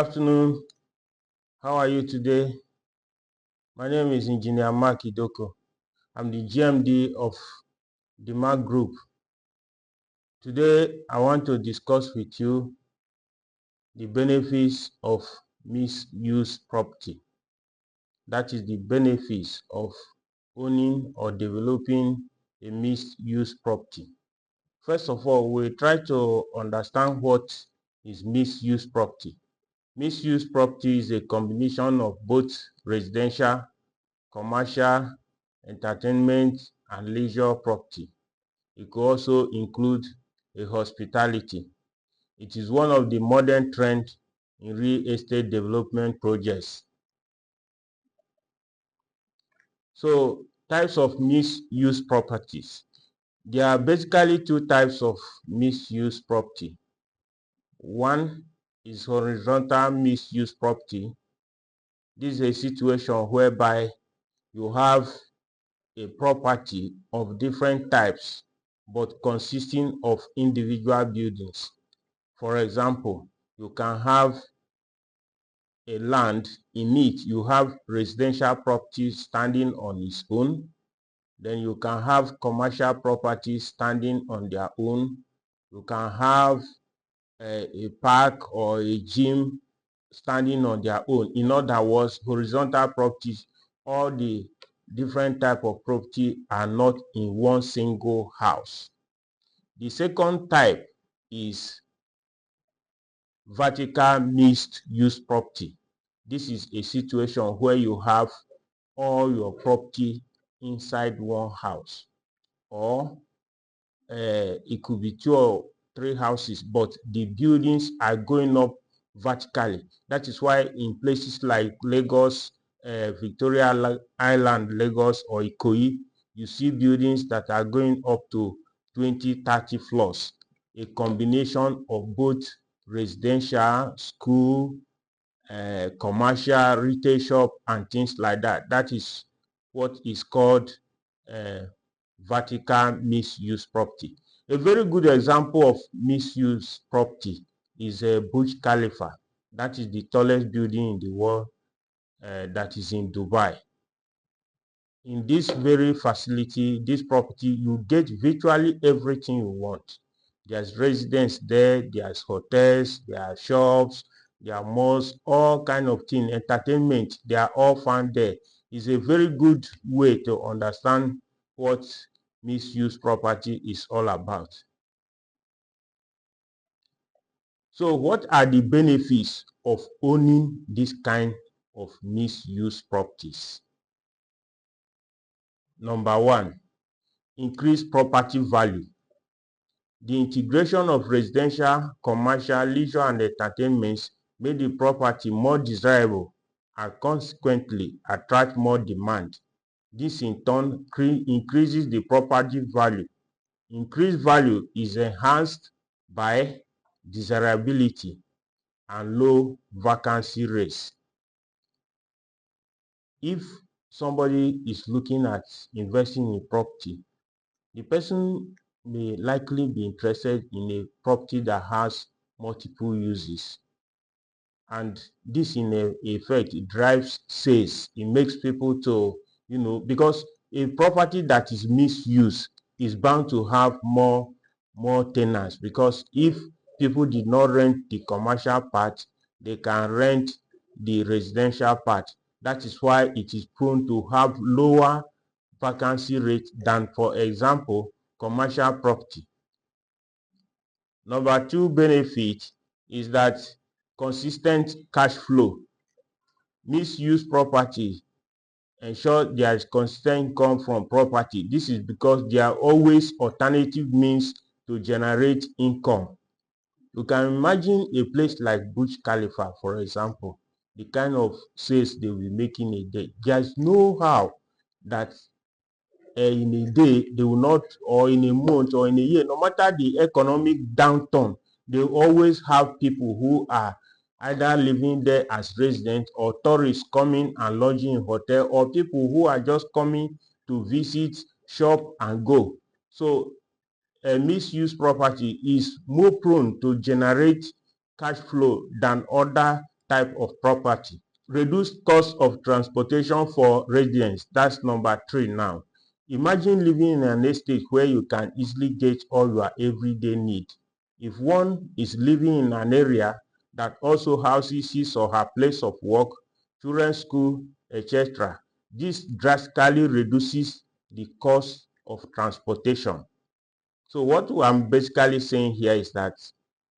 afternoon. How are you today? My name is Engineer Mark Idoko. I'm the GMD of the Mark Group. Today, I want to discuss with you the benefits of misuse property. That is the benefits of owning or developing a misuse property. First of all, we try to understand what is misuse property. Misuse property is a combination of both residential, commercial, entertainment, and leisure property. It could also include a hospitality. It is one of the modern trends in real estate development projects. So, types of misuse properties. There are basically two types of misuse property. One is horizontal misuse property. This is a situation whereby you have a property of different types but consisting of individual buildings. For example, you can have a land, in it you have residential properties standing on its own, then you can have commercial properties standing on their own, you can have a park or a gym standing on their own. In other words, horizontal properties, all the different type of property are not in one single house. The second type is vertical mixed use property. This is a situation where you have all your property inside one house, or it could be 2 or 3 houses, but the buildings are going up vertically. That is why in places like Lagos, Victoria Island, Lagos, or Ikoyi, you see buildings that are going up to 20, 30 floors. A combination of both residential, school, commercial, retail shop, and things like that. That is what is called vertical misuse property. A very good example of misuse property is Burj Khalifa. That is the tallest building in the world that is in Dubai. In this very facility, this property, you get virtually everything you want. There's residence there, there's hotels, there are shops, there are malls, all kind of things, entertainment, they are all found there. It's a very good way to understand what misuse property is all about. So what are the benefits of owning this kind of misuse properties? Number one, increased property value. The integration of residential, commercial, leisure, and entertainments made the property more desirable and consequently attract more demand. This in turn increases the property value. Increased value is enhanced by desirability and low vacancy rates. If somebody is looking at investing in property, the person may likely be interested in a property that has multiple uses, and this in effect it drives sales. It makes people to, because a property that is misused is bound to have more tenants, because if people did not rent the commercial part, they can rent the residential part. That is why it is prone to have lower vacancy rate than, for example, commercial property. Number two benefit is that consistent cash flow. Misuse property ensure there is consistent income from property. This is because there are always alternative means to generate income. You can imagine a place like Burj Khalifa, for example, the kind of sales they will be making a day. There's no how that in a day they will not, or in a month or in a year, no matter the economic downturn, they always have people who are either living there as residents, or tourists coming and lodging in hotel, or people who are just coming to visit, shop, and go. So a misuse property is more prone to generate cash flow than other type of property. Reduce cost of transportation for residents. That's number 3 now. Imagine living in an estate where you can easily get all your everyday need. If one is living in an area that also houses his or her place of work, children's school, etc., this drastically reduces the cost of transportation. So what I'm basically saying here is that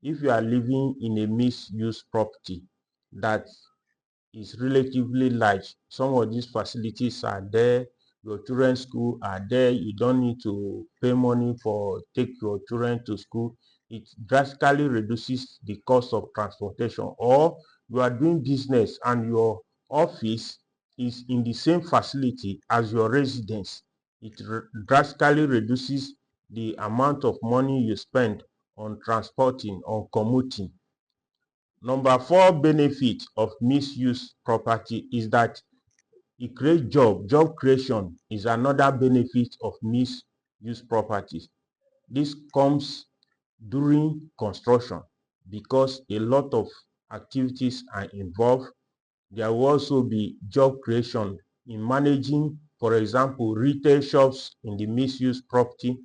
if you are living in a mixed-use property that is relatively large, some of these facilities are there, your children's school are there, you don't need to pay money for take your children to school, it drastically reduces the cost of transportation. Or you are doing business and your office is in the same facility as your residence, it drastically reduces the amount of money you spend on transporting, on commuting. Number 4 benefit of misuse property is that it creates job. Job creation is another benefit of misuse properties. This comes during construction because a lot of activities are involved. There will also be job creation in managing, for example, retail shops in the misuse property,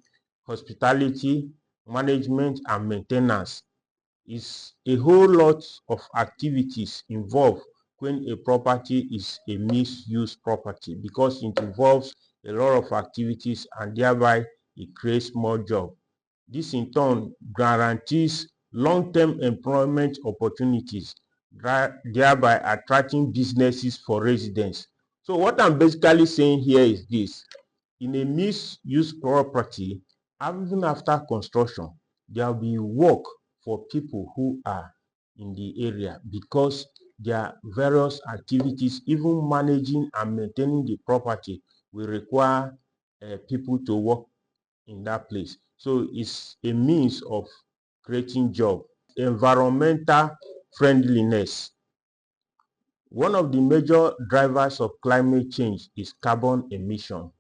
hospitality, management and maintenance. Is a whole lot of activities involved when a property is a misuse property, because it involves a lot of activities and thereby it creates more job. This in turn guarantees long-term employment opportunities, thereby attracting businesses for residents. So what I'm basically saying here is this: in a misuse property, even after construction, there will be work for people who are in the area, because there are various activities. Even managing and maintaining the property will require people to work in that place. So it's a means of creating job. Environmental friendliness. One of the major drivers of climate change is carbon emission.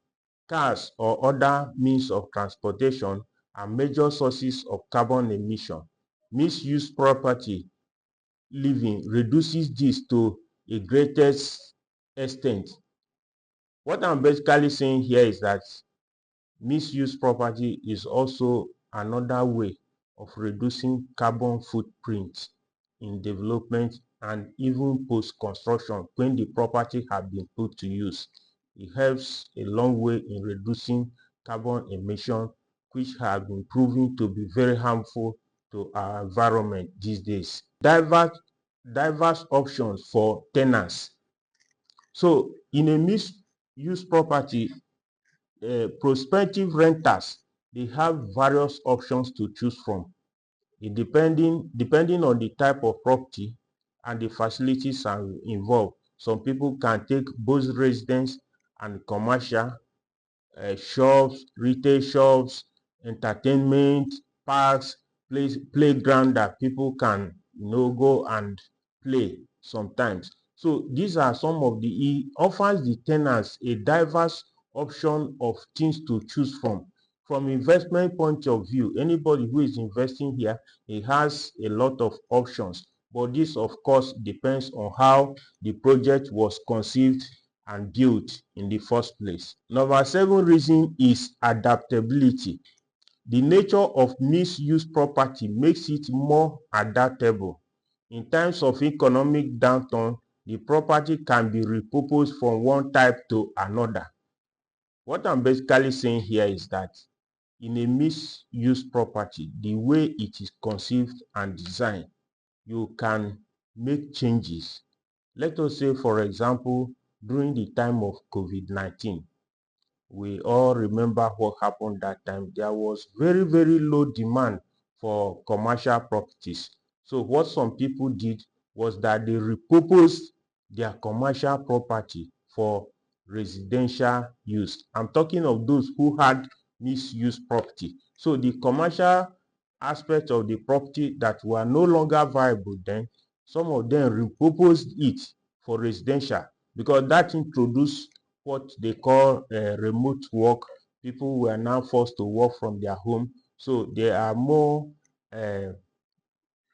Cars or other means of transportation are major sources of carbon emission. Misuse property living reduces this to a greatest extent. What I'm basically saying here is that misuse property is also another way of reducing carbon footprint in development and even post-construction when the property has been put to use. It helps a long way in reducing carbon emission, which have been proven to be very harmful to our environment these days. Diverse options for tenants. So in a misuse property, prospective renters, they have various options to choose from. Depending on the type of property and the facilities are involved. Some people can take both residence and commercial, shops, retail shops, entertainment, parks, playground that people can go and play sometimes. So these are some of the, it offers the tenants a diverse option of things to choose from. From investment point of view, anybody who is investing here, he has a lot of options. But this, of course, depends on how the project was conceived and built in the first place. Number 7 reason is adaptability. The nature of misuse property makes it more adaptable. In times of economic downturn, the property can be repurposed from one type to another. What I'm basically saying here is that in a misuse property, the way it is conceived and designed, you can make changes. Let us say, for example, during the time of COVID-19, we all remember what happened that time. There was very, very low demand for commercial properties. So what some people did was that they repurposed their commercial property for residential use. I'm talking of those who had misused property. So the commercial aspect of the property that were no longer viable then, some of them repurposed it for residential, because that introduced what they call remote work. People were now forced to work from their home, so they are more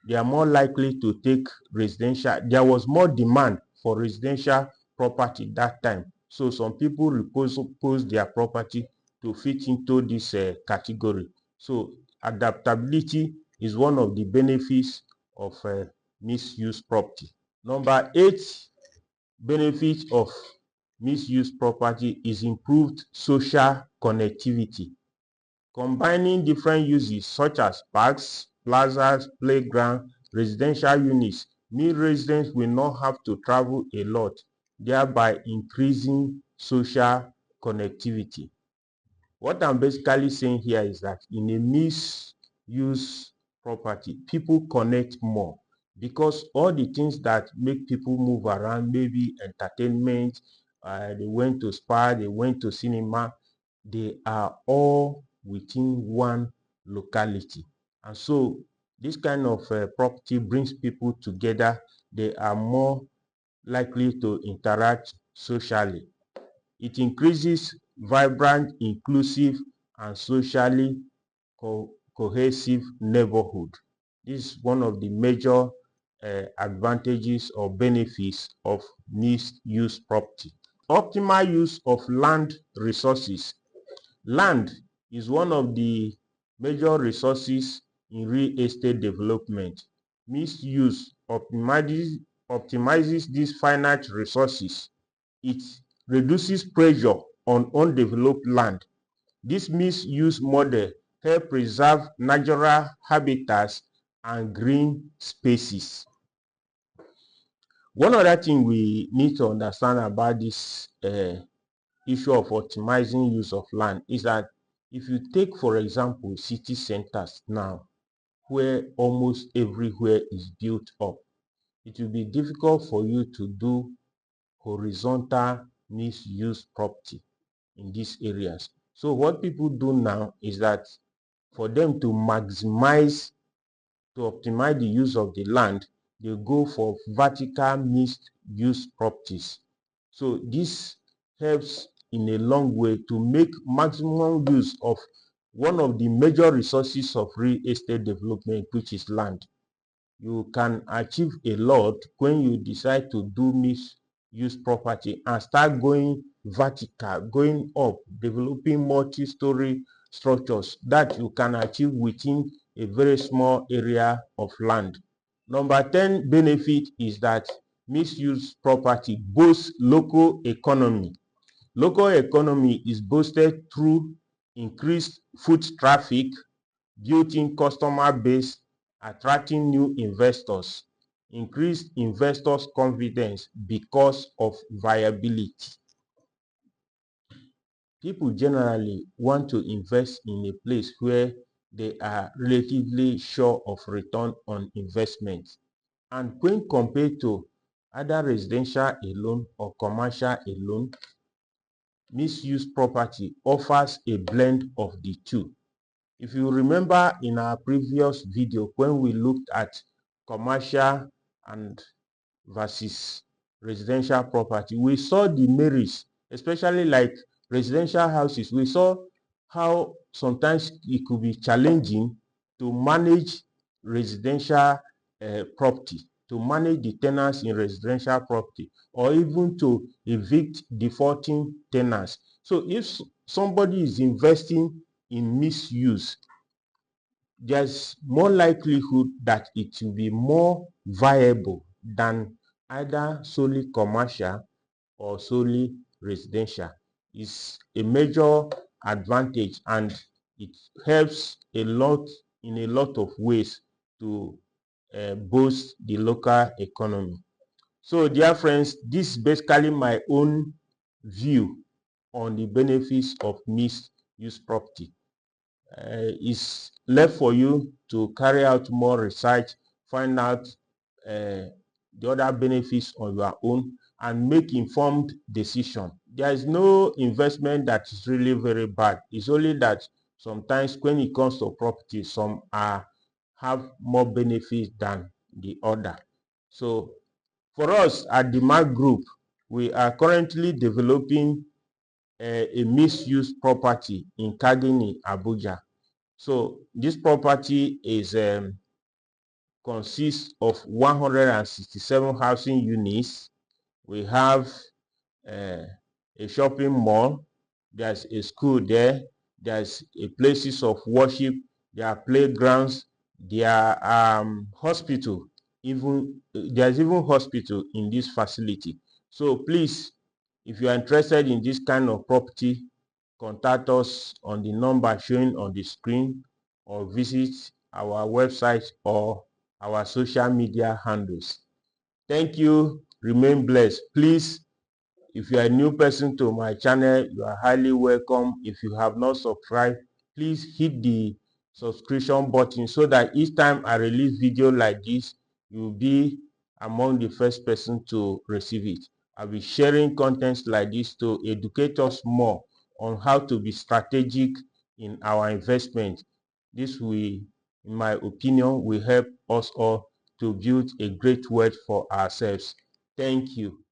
they are more likely to take residential. There was more demand for residential property that time. So some people repurpose their property to fit into this category. So adaptability is one of the benefits of misuse property. Number 8 benefit of misuse property is improved social connectivity. Combining different uses such as parks, plazas, playground, residential units mean residents will not have to travel a lot, thereby increasing social connectivity. What I'm basically saying here is that in a misuse property, people connect more because all the things that make people move around, maybe entertainment, they went to spa, they went to cinema, they are all within one locality. And so this kind of property brings people together. They are more likely to interact socially. It increases vibrant, inclusive, and socially cohesive neighborhood. This is one of the major advantages or benefits of misuse property. Optimal use of land resources. Land is one of the major resources in real estate development. Misuse optimizes these finite resources. It reduces pressure on undeveloped land. This misuse model helps preserve natural habitats and green spaces. One other thing we need to understand about this issue of optimizing use of land is that if you take, for example, city centers now, where almost everywhere is built up, it will be difficult for you to do horizontal misuse property in these areas. So what people do now is that for them to optimize the use of the land, they go for vertical mixed use properties. So this helps in a long way to make maximum use of one of the major resources of real estate development, which is land. You can achieve a lot when you decide to do misuse property and start going vertical, going up, developing multi-story structures that you can achieve within a very small area of land. Number 10 benefit is that misuse property boosts local economy. Local economy is boosted through increased foot traffic, built-in customer base, attracting new investors, increased investors' confidence because of viability. People generally want to invest in a place where they are relatively sure of return on investment. And when compared to either residential alone or commercial alone, misuse property offers a blend of the two. If you remember in our previous video when we looked at commercial and versus residential property, we saw the merits, especially like residential houses. We saw how sometimes it could be challenging to manage residential property, to manage the tenants in residential property, or even to evict defaulting tenants. So if somebody is investing in misuse, there's more likelihood that it will be more viable than either solely commercial or solely residential. It's a major advantage, and it helps a lot in a lot of ways to boost the local economy. So dear friends, this is basically my own view on the benefits of misuse property. It's left for you to carry out more research, find out the other benefits on your own, and make informed decision. There is no investment that is really very bad. It's only that sometimes when it comes to property, some have more benefits than the other. So for us at the Mark Group, we are currently developing a misuse property in Kagini, Abuja. So this property is consists of 167 housing units. We have a shopping mall, there's a school there, there's a places of worship, there are playgrounds, there are hospital, even there's even hospital in this facility. So please, if you are interested in this kind of property, contact us on the number showing on the screen, or visit our website or our social media handles. Thank you. Remain blessed. Please, if you are a new person to my channel, you are highly welcome. If you have not subscribed, please hit the subscription button so that each time I release video like this, you will be among the first person to receive it. I'll be sharing contents like this to educate us more on how to be strategic in our investment. This will, in my opinion, will help us all to build a great wealth for ourselves. Thank you.